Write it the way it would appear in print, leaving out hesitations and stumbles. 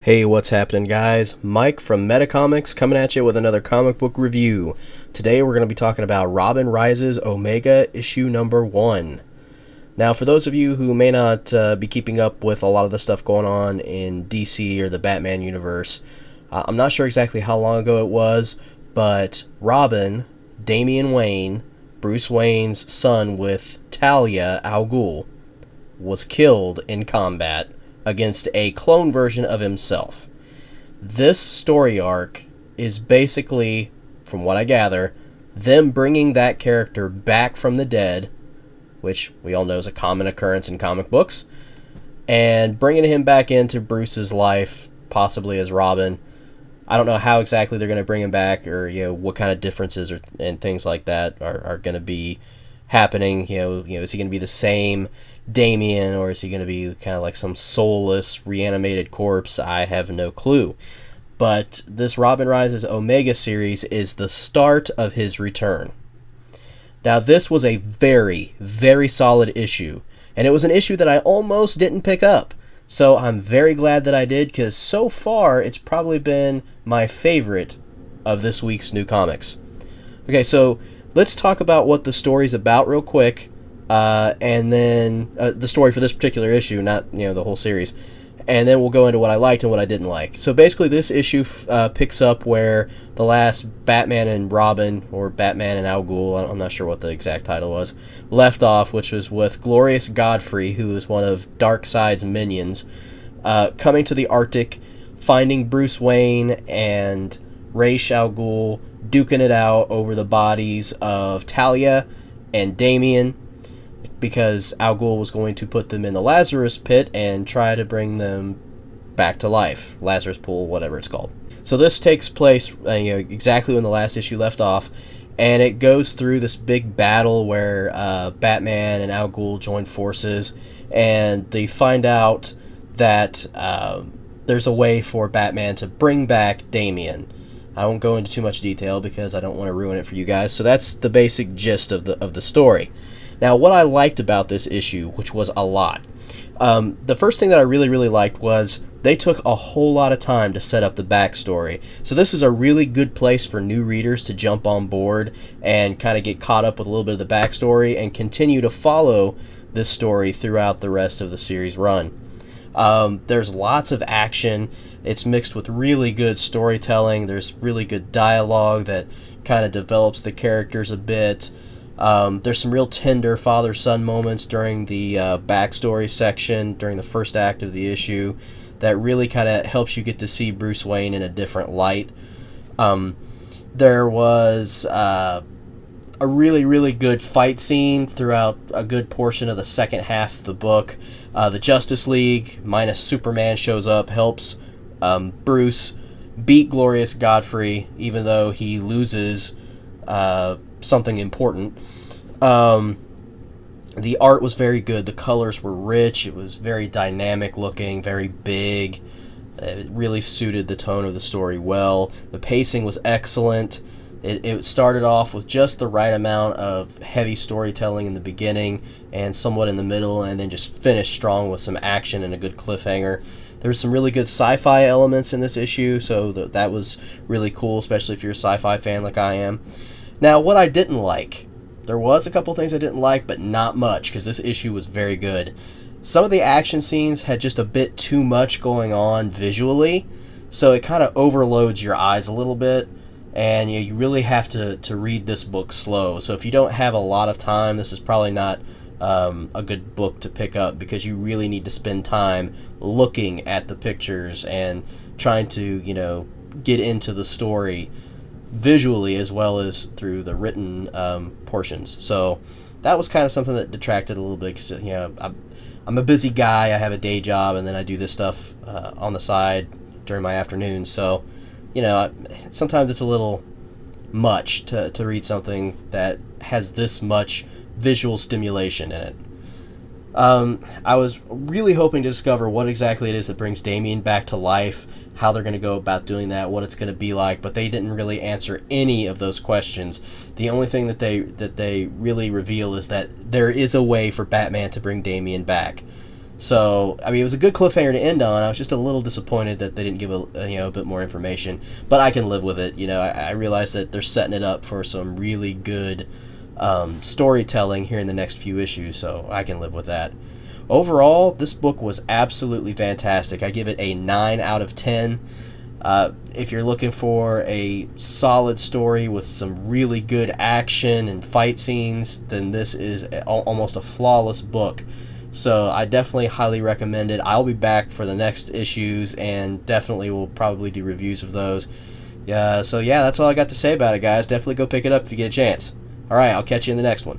Hey, what's happening, guys? Mike from Metacomics coming at you with another comic book review. Today we're going to be talking about Robin Rises Omega issue number 1. Now, for those of you who may not be keeping up with a lot of the stuff going on in DC or the Batman universe, I'm not sure exactly how long ago it was, but Robin, Damian Wayne, Bruce Wayne's son with Talia Al Ghul, was killed in combat against a clone version of himself. This story arc is basically, from what I gather, them bringing that character back from the dead, which we all know is a common occurrence in comic books, and bringing him back into Bruce's life, possibly as Robin. I don't know how exactly they're going to bring him back, or what kind of differences and things like that are going to be happening. Is he going to be the same Damian, or is he going to be kind of like some soulless, reanimated corpse? I have no clue. But this Robin Rises Omega series is the start of his return. Now, this was a very, very solid issue, and it was an issue that I almost didn't pick up. So I'm very glad that I did, because so far it's probably been my favorite of this week's new comics. Okay, so let's talk about what the story's about real quick, and then the story for this particular issue, not the whole series, and then we'll go into what I liked and what I didn't like. So basically, this issue picks up where the last Batman and Robin, or Batman and Al Ghul, I'm not sure what the exact title was, left off, which was with Glorious Godfrey, who is one of Darkseid's minions, coming to the Arctic, finding Bruce Wayne and Ra's al Ghul duking it out over the bodies of Talia and Damian, because Al Ghul was going to put them in the Lazarus pit and try to bring them back to life. Lazarus pool, whatever it's called. So this takes place exactly when the last issue left off, and it goes through this big battle where Batman and Al Ghul join forces, and they find out that there's a way for Batman to bring back Damian. I won't go into too much detail because I don't want to ruin it for you guys. So that's the basic gist of the story. Now, what I liked about this issue, which was a lot, the first thing that I really liked was they took a whole lot of time to set up the backstory. So this is a really good place for new readers to jump on board and kind of get caught up with a little bit of the backstory and continue to follow this story throughout the rest of the series run. There's lots of action. It's mixed with really good storytelling. There's really good dialogue that kind of develops the characters a bit. There's some real tender father-son moments during the backstory section, during the first act of the issue, that really kind of helps you get to see Bruce Wayne in a different light. There was a really good fight scene throughout a good portion of the second half of the book. The Justice League minus Superman shows up, helps Bruce beat Glorious Godfrey, even though he loses something important. The art was very good. The colors were rich. It was very dynamic looking, very big. It really suited the tone of the story well. The pacing was excellent. It started off with just the right amount of heavy storytelling in the beginning and somewhat in the middle, and then just finished strong with some action and a good cliffhanger. There were some really good sci-fi elements in this issue, so that was really cool, especially if you're a sci-fi fan like I am. Now, what I didn't like, there was a couple things I didn't like, but not much, because this issue was very good. Some of the action scenes had just a bit too much going on visually, so it kind of overloads your eyes a little bit, and you really have to read this book slow. So if you don't have a lot of time, this is probably not a good book to pick up, because you really need to spend time looking at the pictures and trying to get into the story visually as well as through the written portions. So that was kind of something that detracted a little bit, because I'm a busy guy. I have a day job, and then I do this stuff on the side during my afternoons. So sometimes it's a little much to read something that has this much visual stimulation in it. I was really hoping to discover what exactly it is that brings Damian back to life, how they're going to go about doing that, what it's going to be like, but they didn't really answer any of those questions. The only thing that they really reveal is that there is a way for Batman to bring Damian back. So, I mean, it was a good cliffhanger to end on. I was just a little disappointed that they didn't give a bit more information, but I can live with it. I realize that they're setting it up for some really good storytelling here in the next few issues, so I can live with that. Overall, this book was absolutely fantastic. I give it a 9 out of 10. If you're looking for a solid story with some really good action and fight scenes, then this is almost a flawless book. So I definitely highly recommend it. I'll be back for the next issues and definitely will probably do reviews of those. So yeah, that's all I got to say about it, guys. Definitely go pick it up if you get a chance. Alright, I'll catch you in the next one.